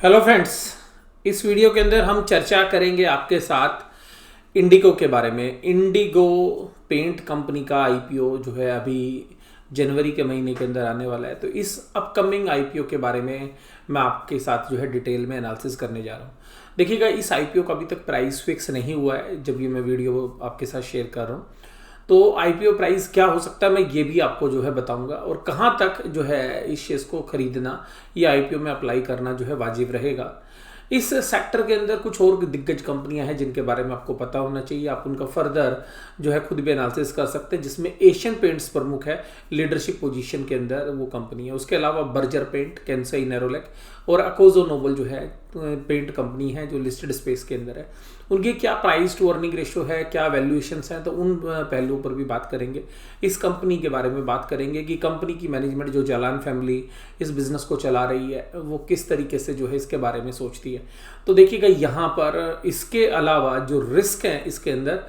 Hello friends, इस video के अंदर हम चर्चा करेंगे आपके साथ इंडिगो के बारे में। इंडिगो पेंट कंपनी का आईपीओ जो है अभी जनवरी के महीने के अंदर आने वाला है। तो इस अपकमिंग आईपीओ के बारे में मैं आपके साथ जो है डिटेल में एनालिसिस करने जा रहा हूँ। देखिएगा, इस आईपीओ का अभी तक प्राइस फिक्स नहीं हुआ है जब ये मैं वीडियो आपके साथ शेयर कर रहा हूँ। तो आईपीओ प्राइस क्या हो सकता है मैं ये भी आपको जो है बताऊंगा, और कहाँ तक जो है इस शेयर्स को खरीदना या आईपीओ में अप्लाई करना जो है वाजिब रहेगा। इस सेक्टर के अंदर कुछ और दिग्गज कंपनियां हैं जिनके बारे में आपको पता होना चाहिए। आप उनका फर्दर जो है खुद भी एनालिसिस कर सकते हैं, जिसमें एशियन पेंट्स प्रमुख है, लीडरशिप पोजीशन के अंदर वो कंपनी है। उसके अलावा बर्जर पेंट, केंसाई नेरोलैक और अकोजो नोबल जो है पेंट कंपनी है जो लिस्टेड स्पेस के अंदर है। उनकी क्या प्राइस टू अर्निंग रेशियो है, क्या वैल्यूएशंस हैं, तो उन पहलुओं पर भी बात करेंगे। इस कंपनी के बारे में बात करेंगे कि कंपनी की मैनेजमेंट जो जालान फैमिली इस बिजनेस को चला रही है वो किस तरीके से जो है इसके बारे में सोचती है। तो देखिएगा, यहाँ पर इसके अलावा जो रिस्क है इसके अंदर,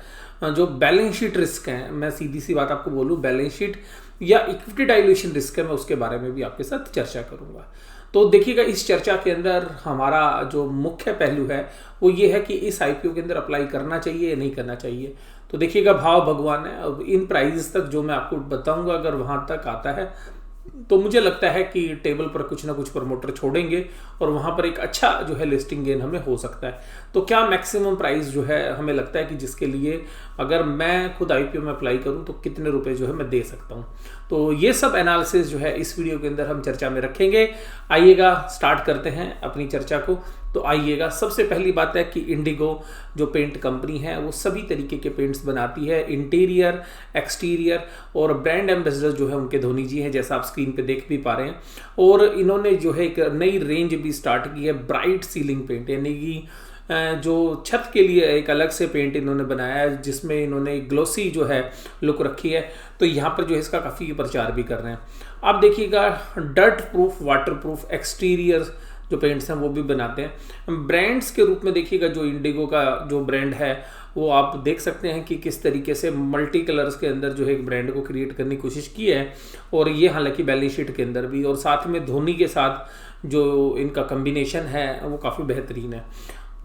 जो बैलेंस शीट रिस्क है, मैं सीधी सी बात आपको बोलूँ, बैलेंस शीट या इक्विटी डाइल्यूशन रिस्क है, मैं उसके बारे में भी आपके साथ चर्चा करूंगा। तो देखिएगा, इस चर्चा के अंदर हमारा जो मुख्य पहलू है वो ये है कि इस आईपीओ के अंदर अप्लाई करना चाहिए या नहीं करना चाहिए। तो देखिएगा, भाव भगवान है। अब इन प्राइस तक जो मैं आपको बताऊंगा, अगर वहां तक आता है तो मुझे लगता है कि टेबल पर कुछ ना कुछ प्रमोटर छोड़ेंगे और वहां पर एक अच्छा जो है लिस्टिंग गेन हमें हो सकता है। तो क्या मैक्सिमम प्राइस जो है हमें लगता है कि जिसके लिए अगर मैं खुद आईपीओ में अप्लाई करूं तो कितने रुपए जो है मैं दे सकता हूं। तो ये सब एनालिसिस जो है इस वीडियो के अंदर हम चर्चा में रखेंगे। आइएगा, स्टार्ट करते हैं अपनी चर्चा को। तो आइएगा, सबसे पहली बात है कि इंडिगो जो पेंट कंपनी है वो सभी तरीके के पेंट्स बनाती है, इंटीरियर, एक्सटीरियर, और ब्रांड एम्बेसडर जो है उनके धोनी जी हैं, जैसा आप स्क्रीन पे देख भी पा रहे हैं। और इन्होंने जो है एक नई रेंज भी स्टार्ट की है, ब्राइट सीलिंग पेंट, यानी कि जो छत के लिए एक अलग से पेंट इन्होंने बनाया है जिसमें इन्होंने ग्लोसी जो है लुक रखी है। तो यहाँ पर जो है इसका काफ़ी प्रचार भी कर रहे हैं। आप देखिएगा, dirt proof, water proof exterior जो पेंट्स हैं वो भी बनाते हैं। ब्रांड्स के रूप में देखिएगा, जो इंडिगो का जो ब्रांड है वो आप देख सकते हैं कि किस तरीके से मल्टी कलर्स के अंदर जो है एक ब्रांड को क्रिएट करने की कोशिश की है, और ये हालांकि बैलेंस शीट के अंदर भी, और साथ में धोनी के साथ जो इनका कॉम्बिनेशन है वो काफ़ी बेहतरीन है।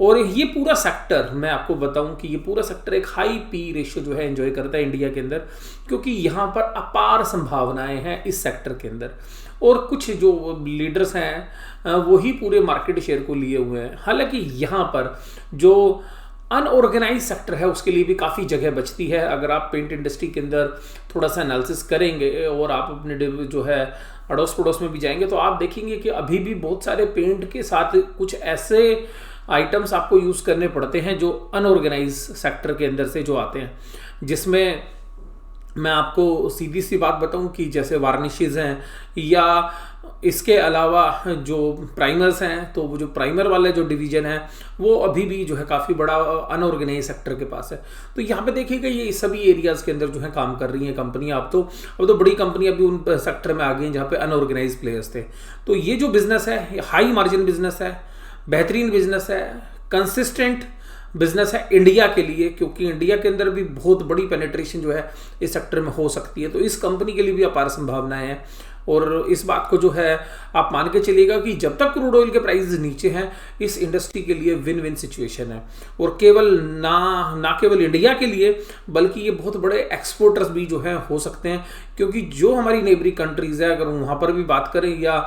और ये पूरा सेक्टर, मैं आपको बताऊं कि ये पूरा सेक्टर एक हाई पी रेशियो जो है एंजॉय करता है इंडिया के अंदर, क्योंकि यहाँ पर अपार संभावनाएं हैं इस सेक्टर के अंदर। और कुछ जो लीडर्स हैं वही पूरे मार्केट शेयर को लिए हुए हैं। हालांकि यहाँ पर जो अनऑर्गेनाइज सेक्टर है उसके लिए भी काफ़ी जगह बचती है। अगर आप पेंट इंडस्ट्री के अंदर थोड़ा सा एनालिसिस करेंगे और आप अपने जो है अड़ोस पड़ोस में भी जाएंगे तो आप देखेंगे कि अभी भी बहुत सारे पेंट के साथ कुछ ऐसे आइटम्स आपको यूज़ करने पड़ते हैं जो अनऑर्गेनाइज सेक्टर के अंदर से जो आते हैं, जिसमें मैं आपको सीधी सी बात बताऊं कि जैसे वार्निशेस हैं, या इसके अलावा जो प्राइमर्स हैं, तो वो जो प्राइमर वाले जो डिवीजन है वो अभी भी जो है काफ़ी बड़ा अनऑर्गेनाइज सेक्टर के पास है। तो यहाँ पे देखिएगा, ये सभी एरियाज़ के अंदर जो है काम कर रही हैं कंपनियाँ। अब तो बड़ी कंपनियाँ भी उन सेक्टर में आ गई हैं जहाँ पे अनऑर्गेनाइज प्लेयर्स थे। तो ये जो बिजनेस है ये हाई मार्जिन बिजनेस है, बेहतरीन बिजनेस है, कंसिस्टेंट बिजनेस है इंडिया के लिए, क्योंकि इंडिया के अंदर भी बहुत बड़ी पेनिट्रेशन जो है इस सेक्टर में हो सकती है। तो इस कंपनी के लिए भी अपार संभावनाएं हैं। और इस बात को जो है आप मान के चलिएगा कि जब तक क्रूड ऑयल के प्राइस नीचे हैं, इस इंडस्ट्री के लिए विन विन सिचुएशन है। और केवल ना केवल इंडिया के लिए, बल्कि ये बहुत बड़े एक्सपोर्टर्स भी जो हैं हो सकते हैं, क्योंकि जो हमारी नेबरिंग कंट्रीज है, अगर वहाँ पर भी बात करें या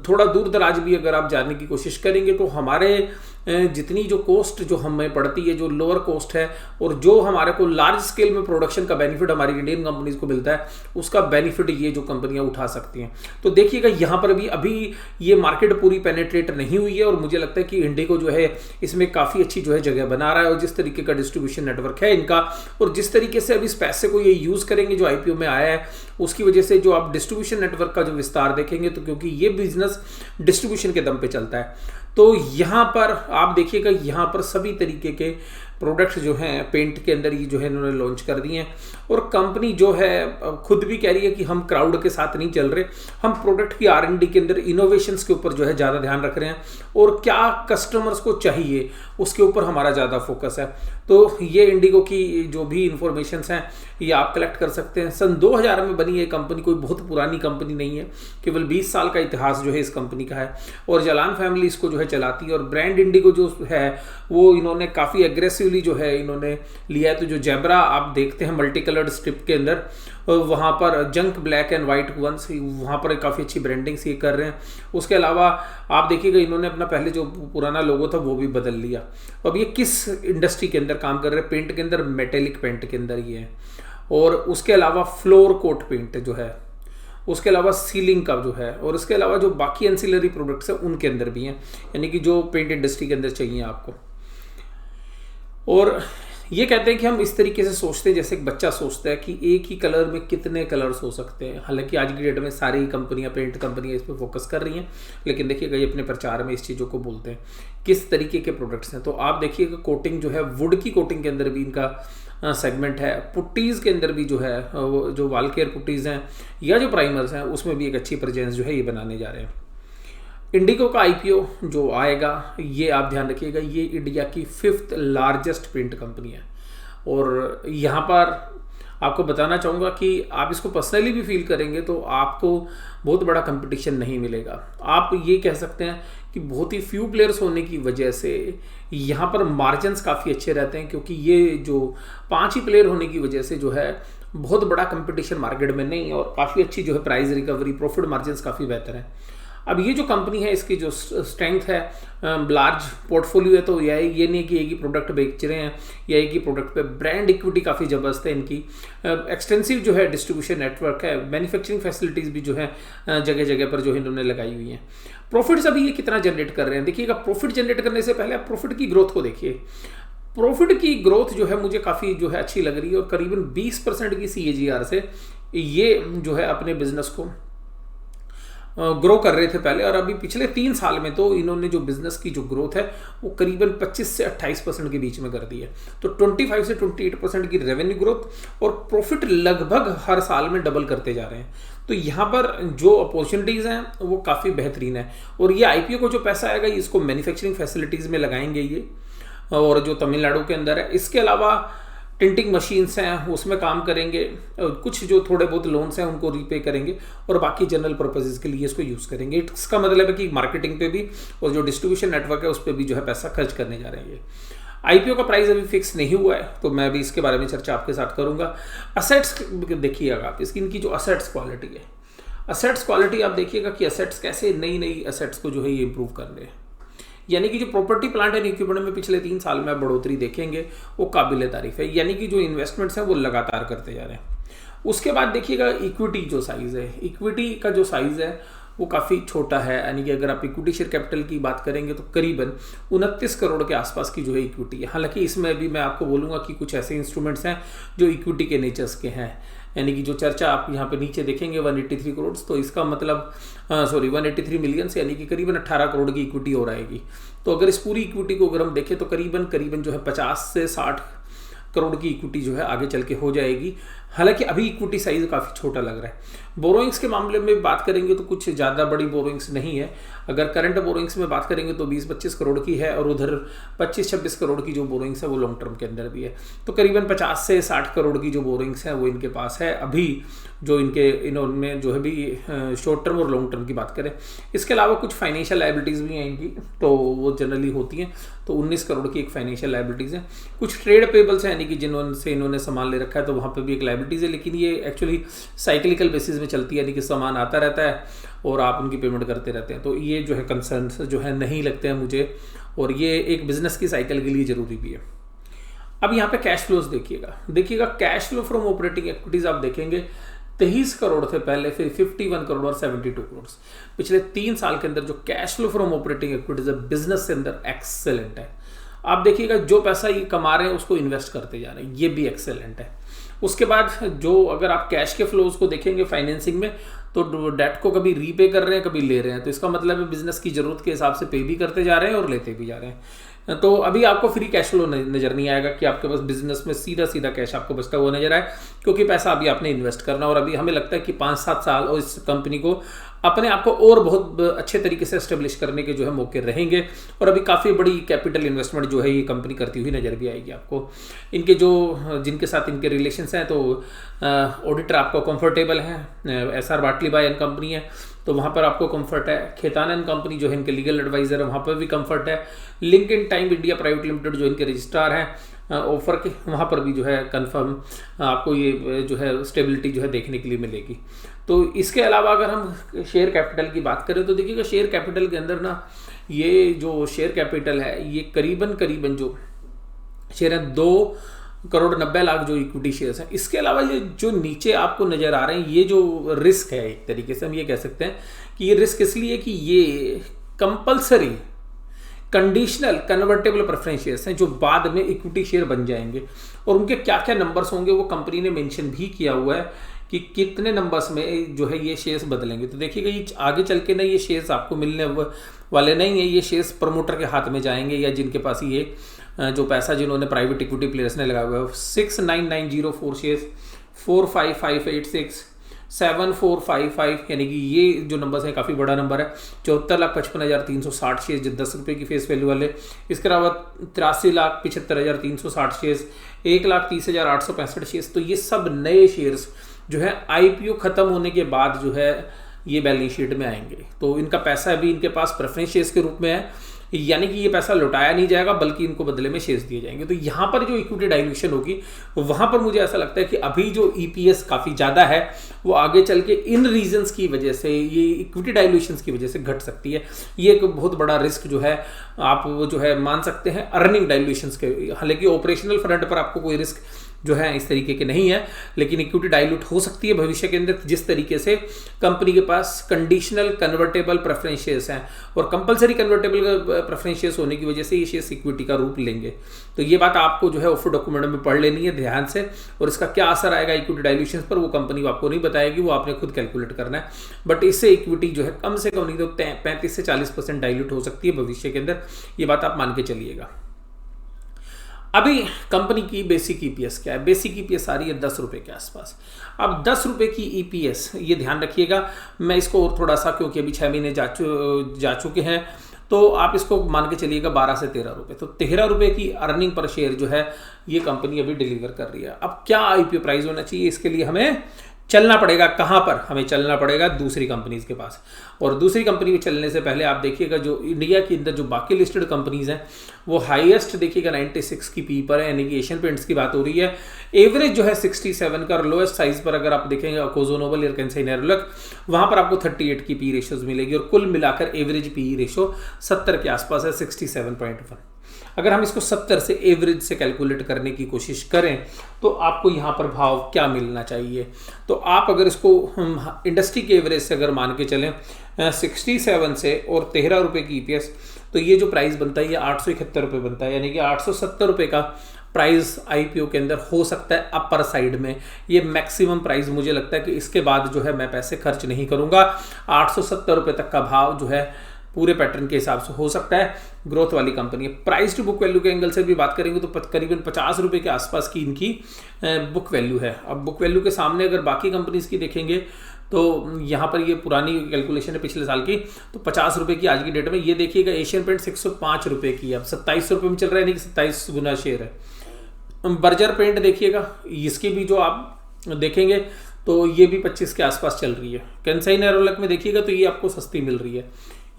थोड़ा दूर दराज भी अगर आप जानने की कोशिश करेंगे, तो हमारे जितनी जो कॉस्ट जो हमें पड़ती है, जो लोअर कॉस्ट है, और जो हमारे को लार्ज स्केल में प्रोडक्शन का बेनिफिट हमारी इंडियन कंपनीज को मिलता है, उसका बेनिफिट ये जो कंपनियां उठा सकती हैं। तो देखिएगा, यहाँ पर भी अभी ये मार्केट पूरी पेनेट्रेट नहीं हुई है, और मुझे लगता है कि इंडिगो जो है इसमें काफ़ी अच्छी जो है जगह बना रहा है। और जिस तरीके का डिस्ट्रीब्यूशन नेटवर्क है इनका, और जिस तरीके से अब इस पैसे को ये यूज़ करेंगे जो आईपीओ में आया है, उसकी वजह से जो आप डिस्ट्रीब्यूशन नेटवर्क का जो विस्तार देखेंगे, तो क्योंकि ये बिजनेस डिस्ट्रीब्यूशन के दम पे चलता है। तो यहाँ पर आप देखिएगा, यहाँ पर सभी तरीके के प्रोडक्ट्स जो हैं पेंट के अंदर ये जो है इन्होंने लॉन्च कर दिए हैं। और कंपनी जो है खुद भी कह रही है कि हम क्राउड के साथ नहीं चल रहे, हम प्रोडक्ट की R&D के अंदर इनोवेशंस के ऊपर जो है ज़्यादा ध्यान रख रहे हैं, और क्या कस्टमर्स को चाहिए उसके ऊपर हमारा ज़्यादा फोकस है। तो ये इंडिगो की जो भी इंफॉर्मेशंस हैं ये आप कलेक्ट कर सकते हैं। सन 2000 में बनी ये कंपनी कोई बहुत पुरानी कंपनी नहीं है, केवल 20 साल का इतिहास जो है इस कंपनी का है। और जालान फैमिली इसको जो है चलाती है। और ब्रांड इंडिगो जो है वो इन्होंने काफ़ी एग्रेसिवली जो है इन्होंने लिया है। तो जो जेब्रा आप देखते हैं मल्टी कलर्ड स्ट्रिप के अंदर, वहाँ पर junk black and white ones, वहाँ पर काफ़ी अच्छी ब्रांडिंग ये कर रहे हैं। उसके अलावा आप देखिएगा इन्होंने अपना पहले जो पुराना लोगो था वो भी बदल लिया। अब ये किस इंडस्ट्री के अंदर काम कर रहे हैं? पेंट के अंदर, मेटेलिक पेंट के अंदर ये है। और उसके अलावा फ्लोर कोट पेंट जो है, उसके अलावा सीलिंग का जो है, और उसके अलावा जो बाकी एंसिलरी प्रोडक्ट्स हैं उनके अंदर भी हैं, यानी कि जो पेंट इंडस्ट्री के अंदर चाहिए आपको। और ये कहते हैं कि हम इस तरीके से सोचते हैं जैसे एक बच्चा सोचता है कि एक ही कलर में कितने कलर्स हो सकते हैं। हालांकि आज की डेट में सारी कंपनियां, पेंट कंपनियां इस पर फोकस कर रही हैं, लेकिन देखिएगा ये अपने प्रचार में इस चीज़ों को बोलते हैं किस तरीके के प्रोडक्ट्स हैं। तो आप देखिएगा कोटिंग जो है, वुड की कोटिंग के अंदर भी इनका सेगमेंट है। पुट्टीज़ के अंदर भी जो है, जो वाल केयर पुट्टीज़ हैं या जो प्राइमर्स हैं, उसमें भी एक अच्छी प्रेजेंस जो है ये बनाने जा रहे हैं। इंडिगो का आईपीओ जो आएगा, ये आप ध्यान रखिएगा, ये इंडिया की 5th लार्जेस्ट पेंट कंपनी है। और यहाँ पर आपको बताना चाहूँगा कि आप इसको पर्सनली भी फील करेंगे तो आपको बहुत बड़ा कंपटीशन नहीं मिलेगा। आप ये कह सकते हैं कि बहुत ही फ्यू प्लेयर्स होने की वजह से यहाँ पर मार्जिन्स काफ़ी अच्छे रहते हैं, क्योंकि ये जो 5 ही प्लेयर होने की वजह से जो है बहुत बड़ा कंपटीशन मार्केट में नहीं, और काफ़ी अच्छी जो है प्राइस रिकवरी, प्रॉफिट मार्जिन्स काफ़ी बेहतर है। अब ये जो कंपनी है इसकी जो स्ट्रेंथ है, लार्ज पोर्टफोलियो है, तो ये नहीं कि एक ही प्रोडक्ट बेच रहे हैं या एक ही प्रोडक्ट पे, ब्रांड इक्विटी काफ़ी ज़बरदस्त है इनकी, एक्सटेंसिव जो है डिस्ट्रीब्यूशन नेटवर्क है, मैन्युफैक्चरिंग फैसिलिटीज़ भी जो है जगह जगह पर जो इन्होंने लगाई हुई हैं। प्रॉफिट्स अभी ये कितना जनरेट कर रहे हैं देखिएगा। प्रॉफिट जनरेट करने से पहले आप प्रॉफिट की ग्रोथ को देखिए। प्रॉफिट की ग्रोथ जो है मुझे काफ़ी जो है अच्छी लग रही है, और करीबन 20% की CAGR से ये जो है अपने बिजनेस को ग्रो कर रहे थे पहले, और अभी पिछले 3 साल में तो इन्होंने जो बिजनेस की जो ग्रोथ है वो करीबन 25 से 28% के बीच में कर दी है। तो 25 से 28% की रेवेन्यू ग्रोथ, और प्रॉफिट लगभग हर साल में डबल करते जा रहे हैं। तो यहाँ पर जो अपॉर्चुनिटीज़ हैं वो काफ़ी बेहतरीन है। और ये IPO को जो पैसा आएगा इसको मैन्युफैक्चरिंग फैसिलिटीज़ में लगाएंगे ये, और जो तमिलनाडु के अंदर है। इसके अलावा टिंटिंग मशीन्स हैं उसमें काम करेंगे, कुछ जो थोड़े बहुत लोन्स हैं उनको रीपे करेंगे, और बाकी जनरल पर्पसेस के लिए इसको यूज़ करेंगे। इसका मतलब है कि मार्केटिंग पे भी और जो डिस्ट्रीब्यूशन नेटवर्क है उस पर भी जो है पैसा खर्च करने जा रहे हैं। IPO का प्राइस अभी फिक्स नहीं हुआ है, तो मैं भी इसके बारे में चर्चा आपके साथ करूंगा। असेट्स देखिएगा आप, इनकी जो असेट्स क्वालिटी है, असेट्स क्वालिटी आप देखिएगा कि असेट्स कैसे नई असेट्स को जो है ये इंप्रूव कर रहे हैं। यानी कि जो प्रॉपर्टी प्लांट एंड इक्विपमेंट में पिछले 3 साल में बढ़ोतरी देखेंगे वो काबिल तारीफ है, यानी कि जो इन्वेस्टमेंट्स हैं वो लगातार करते जा रहे हैं। उसके बाद देखिएगा इक्विटी जो साइज़ है, इक्विटी का जो साइज़ है वो काफ़ी छोटा है, यानी कि अगर आप इक्विटी शेयर कैपिटल की बात करेंगे तो करीबन 29 करोड़ के आसपास की जो है इक्विटी है। हालांकि इसमें भी मैं आपको बोलूँगा कि कुछ ऐसे इंस्ट्रूमेंट्स हैं जो इक्विटी के नेचर्स के हैं, यानी कि जो चर्चा आप यहाँ पे नीचे देखेंगे 183 करोड़, तो इसका मतलब 183 मिलियन, यानी कि करीबन 18 करोड़ की इक्विटी हो रहेगी। तो अगर इस पूरी इक्विटी को अगर हम देखें तो करीबन जो है 50 से 60 करोड़ की इक्विटी जो है आगे चल के हो जाएगी। हालांकि अभी इक्विटी साइज काफ़ी छोटा लग रहा है। बोरोइंग्स के मामले में बात करेंगे तो कुछ ज़्यादा बड़ी बोरोइंग्स नहीं है। अगर करंट बोरोइंग्स में बात करेंगे तो 20-25 करोड़ की है, और उधर 25-26 करोड़ की जो बोरोइंग्स है वो लॉन्ग टर्म के अंदर भी है। तो करीबन 50 से 60 करोड़ की जो बोरोइंग्स है वो इनके पास है अभी, जो इन्होंने जो है भी शॉर्ट टर्म और लॉन्ग टर्म की बात करें। इसके अलावा कुछ फाइनेंशियल लायबिलिटीज़ भी हैं इनकी, तो वो जनरली होती हैं। तो 19 करोड़ की एक फाइनेंशियल लायबिलिटीज़ है। कुछ ट्रेड पेबल्स हैं, यानी कि जिनसे इन्होंने सामान ले रखा है, तो वहाँ पर भी एक लायबिलिटीज़ है, लेकिन ये एक्चुअली साइक्लिकल बेसिस में चलती है, यानी कि सामान आता रहता है और आप उनकी पेमेंट करते रहते हैं। तो ये जो है कंसर्न्स जो है नहीं लगते हैं मुझे, और ये एक बिजनेस की साइकिल के लिए ज़रूरी भी है। अब यहाँ पे कैश फ्लोज देखिएगा cash flow from operating activities आप देखेंगे 23 करोड़ थे पहले, फिर 51 करोड़ और 72 करोड़। पिछले 3 साल के अंदर जो cash flow from operating activities है बिजनेस के अंदर एक्सेलेंट है। आप देखिएगा जो पैसा ये कमा रहे हैं उसको इन्वेस्ट करते जा रहे हैं, ये भी एक्सेलेंट है। उसके बाद जो अगर आप कैश के फ्लोज को देखेंगे फाइनेंसिंग में, तो डेट को कभी रीपे कर रहे हैं कभी ले रहे हैं, तो इसका मतलब है बिजनेस की जरूरत के हिसाब से पे भी करते जा रहे हैं और लेते भी जा रहे हैं। तो अभी आपको फ्री कैश फ्लो नजर नहीं आएगा कि आपके पास बिजनेस में सीधा कैश आपको बचता हुआ नजर आए, क्योंकि पैसा अभी आपने इन्वेस्ट करना, और अभी हमें लगता है कि 5-7 साल और इस कंपनी को अपने आप को और बहुत अच्छे तरीके से एस्टेब्लिश करने के जो है मौके रहेंगे, और अभी काफ़ी बड़ी कैपिटल इन्वेस्टमेंट जो है ये कंपनी करती हुई नज़र भी आएगी आपको। इनके जो जिनके साथ इनके रिलेशंस हैं, तो ऑडिटर आपको कंफर्टेबल हैं, SR बाटली बाय एंड कंपनी है, तो वहाँ पर आपको कंफर्ट है। खेतान कंपनी जो है इनके लीगल एडवाइजर है, वहाँ पर भी कंफर्ट है। Link in time India private limited जो इनके रजिस्ट्रार हैं ऑफर के, वहाँ पर भी जो है कंफर्म आपको ये जो है स्टेबिलिटी जो है देखने के लिए मिलेगी। तो इसके अलावा अगर हम शेयर कैपिटल की बात करें तो देखिएगा शेयर कैपिटल के अंदर ना ये जो शेयर कैपिटल है ये करीबन जो शेयर है 2,90,00,000 जो इक्विटी शेयर्स हैं। इसके अलावा ये जो नीचे आपको नज़र आ रहे हैं ये जो रिस्क है, एक तरीके से हम ये कह सकते हैं कि ये रिस्क इसलिए कि ये compulsory conditional convertible preference shares हैं जो बाद में इक्विटी शेयर बन जाएंगे, और उनके क्या क्या नंबर्स होंगे वो कंपनी ने मेंशन भी किया हुआ है कि कितने नंबर्स में जो है ये शेयर्स बदलेंगे। तो देखिएगा ये आगे चल के ना ये शेयर्स आपको मिलने वाले नहीं है, ये शेयर्स प्रमोटर के हाथ में जाएंगे या जिनके पास ये जो पैसा जिन्होंने प्राइवेट इक्विटी प्लेयर्स ने लगाया हुआ है। 69904 शेयर्स, 45586, 7455, यानी कि ये जो नंबर्स हैं काफ़ी बड़ा नंबर है। 74,55,360 शेयर्स जो 10 रुपये की फेस वैल्यू वाले। इसके अलावा 83,75,360 शेयर्स, 1,30,865 शेयर्स। तो ये सब नए शेयर्स जो है आईपीओ खत्म होने के बाद जो है ये बैलेंस शीट में आएंगे। तो इनका पैसा अभी इनके पास प्रेफरेंस शेयर्स के रूप में है, यानी कि ये पैसा लौटाया नहीं जाएगा बल्कि इनको बदले में शेयर्स दिए जाएंगे। तो यहाँ पर जो इक्विटी डाइल्यूशन होगी वहाँ पर मुझे ऐसा लगता है कि अभी जो ईपीएस काफ़ी ज़्यादा है वो आगे चल के इन रीजंस की वजह से, ये इक्विटी डाइल्यूशंस की वजह से घट सकती है। ये एक बहुत बड़ा रिस्क जो है आप वो जो है मान सकते हैं अर्निंग डाइल्यूशंस के। हालांकि ऑपरेशनल फ्रंट पर आपको कोई रिस्क जो है इस तरीके के नहीं है, लेकिन इक्विटी डाइल्यूट हो सकती है भविष्य के अंदर जिस तरीके से कंपनी के पास कंडीशनल कन्वर्टेबल प्रेफरेंस शेयर्स हैं और कंपलसरी कन्वर्टेबल प्रेफरेंस शेयर्स होने की वजह से ये शेयर्स इक्विटी का रूप लेंगे। तो ये बात आपको जो है ऑफर डॉक्यूमेंट में पढ़ लेनी है ध्यान से, और इसका क्या असर आएगा इक्विटी डाइल्यूशन पर वो कंपनी आपको नहीं बताएगी, वो आपने खुद कैलकुलेट करना है। बट इससे इक्विटी जो है कम से कम नहीं तो 35 से 40% डाइल्यूट हो सकती है भविष्य के अंदर, ये बात आप मान के चलिएगा। अभी कंपनी की बेसिक ईपीएस क्या है? बेसिक ईपीएस आ रही है 10 रुपये के आसपास। अब 10 रुपये की ईपीएस ये ध्यान रखिएगा, मैं इसको और थोड़ा सा, क्योंकि अभी 6 महीने जा चुके हैं, तो आप इसको मान के चलिएगा 12 से 13 रुपये। तो 13 रुपये की अर्निंग पर शेयर जो है ये कंपनी अभी डिलीवर कर रही है। अब क्या आईपीओ प्राइस होना चाहिए? इसके लिए हमें चलना पड़ेगा। कहाँ पर? हमें चलना पड़ेगा दूसरी कंपनीज के पास। और दूसरी कंपनी में चलने से पहले आप देखिएगा जो इंडिया के अंदर जो बाकी लिस्टेड कंपनीज हैं वो हाईएस्ट देखिएगा 96 की पी पर है, यानी कि एशियन पेंट्स की बात हो रही है। एवरेज जो है 67 का, और लोएस्ट साइज पर अगर आप देखेंगे अकोजो नोबल या कैंसई नेरोलैक, वहाँ पर आपको 38 की पी रेशियोज मिलेगी, और कुल मिलाकर एवरेज पी रेशियो 70 के आसपास है, 67.1। अगर हम इसको 70 से एवरेज से कैलकुलेट करने की कोशिश करें तो आपको यहाँ पर भाव क्या मिलना चाहिए? तो आप अगर इसको इंडस्ट्री के एवरेज से अगर मान के चलें 67 से और 13 रुपये की ईपीएस, तो ये जो प्राइस बनता है ये 871 रुपये बनता है, यानी कि 870 रुपये का प्राइस आईपीओ के अंदर हो सकता है अपर साइड में। ये मैक्सिमम प्राइस मुझे लगता है कि इसके बाद जो है मैं पैसे खर्च नहीं करूँगा। 870 रुपये तक का भाव जो है पूरे पैटर्न के हिसाब से हो सकता है। ग्रोथ वाली कंपनी है। प्राइस टू बुक वैल्यू के एंगल से भी बात करेंगे तो करीबन 50 रुपये के आसपास की इनकी बुक वैल्यू है। अब बुक वैल्यू के सामने अगर बाकी कंपनीज की देखेंगे तो यहाँ पर ये पुरानी कैलकुलेशन है पिछले साल की, तो 50 रुपये की आज की डेट में। ये देखिएगा एशियन पेंट्स 105 रुपये की, अब 27 रुपये में चल रहा है, नहीं कि 27 गुना शेयर है। बर्जर पेंट देखिएगा, इसकी भी जो आप देखेंगे तो ये भी 25 के आसपास चल रही है। कैंसई नेरोलैक में देखिएगा तो ये आपको सस्ती मिल रही है,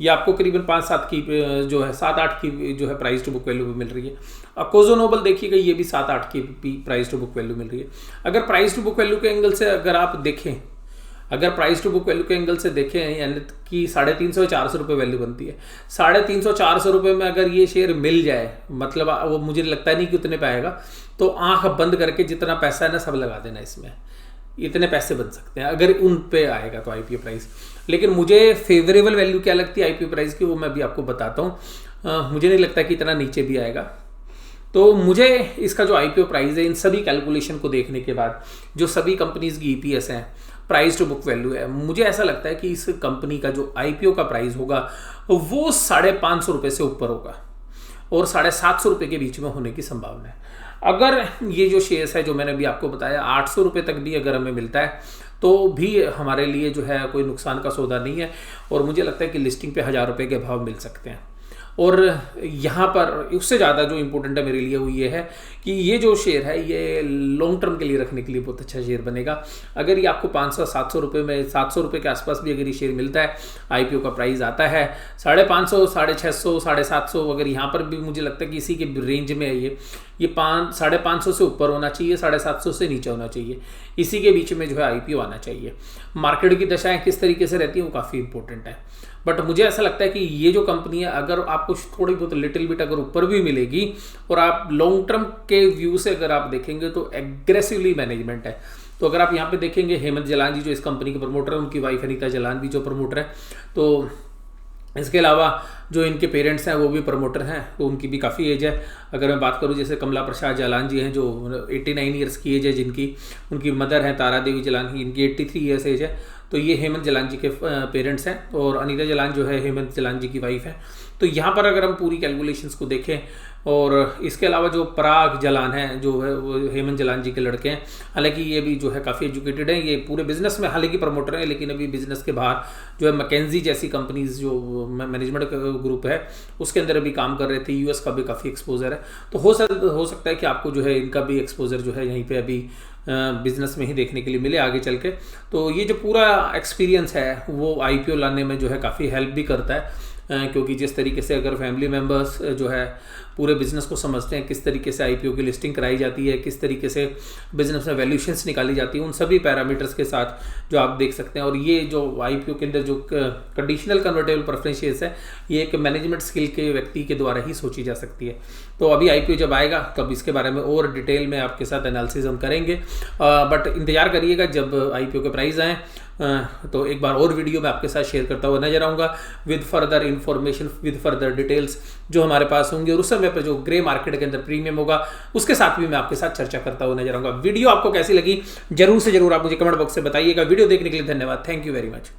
ये आपको करीबन 5-7 की जो है 7-8 की जो है प्राइस टू बुक वैल्यू भी मिल रही है। अकोजो नोबल देखिएगा ये भी 7-8 की प्राइस टू बुक वैल्यू मिल रही है। अगर प्राइस टू बुक वैल्यू के एंगल से अगर आप देखें, अगर प्राइस टू बुक वैल्यू के एंगल से देखें, यानी कि 350-400 रुपये वैल्यू बनती है। 350-400 रुपये में अगर ये शेयर मिल जाए, मतलब वो मुझे लगता नहीं कि उतने पे आएगा, तो आंख बंद करके जितना पैसा है ना सब लगा देना इसमें, इतने पैसे बन सकते हैं अगर उन पे आएगा तो आईपीओ प्राइस। लेकिन मुझे फेवरेबल वैल्यू क्या लगती है आईपीओ प्राइस की, वो मैं भी आपको बताता हूँ। मुझे नहीं लगता कि इतना नीचे भी आएगा। तो मुझे इसका जो आईपीओ प्राइस है, इन सभी कैलकुलेशन को देखने के बाद जो सभी कंपनीज की ईपीएस हैं, प्राइस टू बुक वैल्यू है, मुझे ऐसा लगता है कि इस कंपनी का जो आईपीओ का प्राइस होगा वो 550 रुपये से ऊपर होगा और 750 रुपये के बीच में होने की संभावना है। अगर ये जो शेयर्स है जो मैंने अभी आपको बताया 800 रुपये तक भी अगर हमें मिलता है तो भी हमारे लिए जो है कोई नुकसान का सौदा नहीं है, और मुझे लगता है कि लिस्टिंग पे 1000 रुपये के भाव मिल सकते हैं। और यहाँ पर उससे ज़्यादा जो इम्पोर्टेंट है मेरे लिए वो ये है कि ये जो शेयर है ये लॉन्ग टर्म के लिए रखने के लिए बहुत अच्छा शेयर बनेगा। अगर ये आपको 500-700 रुपये में, 700 रुपये के आसपास भी अगर ये शेयर मिलता है, IPO का प्राइस आता है 550, 650, 750, अगर यहाँ पर भी मुझे लगता है कि इसी के रेंज में है ये 550 से ऊपर होना चाहिए, 750 से नीचे होना चाहिए, इसी के बीच में जो है IPO आना चाहिए। मार्केट की दशाएं किस तरीके से रहती हैं वो काफ़ी इंपॉर्टेंट है, बट मुझे ऐसा लगता है कि ये जो कंपनी है अगर आपको थोड़ी बहुत लिटिल बिट अगर ऊपर भी मिलेगी और आप लॉन्ग टर्म के व्यू से अगर आप देखेंगे तो एग्रेसिवली मैनेजमेंट है। तो अगर आप यहाँ पे देखेंगे हेमंत जलान जी जो इस कंपनी के प्रमोटर है, उनकी वाइफ अनीता जलान भी जो प्रमोटर है, तो इसके अलावा जो इनके पेरेंट्स हैं वो भी प्रमोटर हैं, तो उनकी भी काफ़ी एज है। अगर मैं बात करूं जैसे कमला प्रसाद जलान जी हैं जो 89 ईयर्स की एज है जिनकी, उनकी मदर हैं तारा देवी जलान, इनकी 83 ईयर्स एज है। तो ये हेमंत जलान जी के पेरेंट्स हैं और अनीता जलान जो है हेमंत जलान जी की वाइफ है। तो यहाँ पर अगर हम पूरी कैलकुलेशंस को देखें, और इसके अलावा जो पराग जलान है जो है वो हेमंत जलान जी के लड़के हैं, हालांकि ये भी जो है काफ़ी एजुकेटेड हैं, ये पूरे बिजनेस में हालांकि प्रमोटर हैं लेकिन अभी बिजनेस के बाहर जो है मैकेंजी जैसी कंपनीज जो मैनेजमेंट ग्रुप है उसके अंदर अभी काम कर रहे थे। US का भी काफ़ी एक्सपोजर है, तो हो सकता है कि आपको जो है इनका भी एक्सपोजर जो है यहीं पर अभी बिजनेस में ही देखने के लिए मिले आगे चल के। तो ये जो पूरा एक्सपीरियंस है वो IPO लाने में जो है काफ़ी हेल्प भी करता है, क्योंकि जिस तरीके से अगर फैमिली मेम्बर्स जो है पूरे बिजनेस को समझते हैं, किस तरीके से IPO की लिस्टिंग कराई जाती है, किस तरीके से बिजनेस में वैल्यूशंस निकाली जाती है, उन सभी पैरामीटर्स के साथ जो आप देख सकते हैं। और ये जो IPO के अंदर जो कंडीशनल कन्वर्टेबल प्रेफरेंस शेयर्स है ये एक मैनेजमेंट स्किल के व्यक्ति के द्वारा ही सोची जा सकती है। तो अभी IPO जब आएगा तब इसके बारे में और डिटेल में आपके साथ एनालिसिस हम करेंगे, बट इंतजार करिएगा जब IPO के प्राइस आएँ तो एक बार और वीडियो में आपके साथ शेयर करता हुआ नजर आऊँगा with further information, with further details जो हमारे पास होंगे, और उस समय पर जो ग्रे मार्केट के अंदर प्रीमियम होगा उसके साथ भी मैं आपके साथ चर्चा करता हुआ नजर आऊँगा। वीडियो आपको कैसी लगी जरूर से जरूर आप मुझे कमेंट बॉक्स से बताइएगा। वीडियो देखने के लिए धन्यवाद। Thank you very much.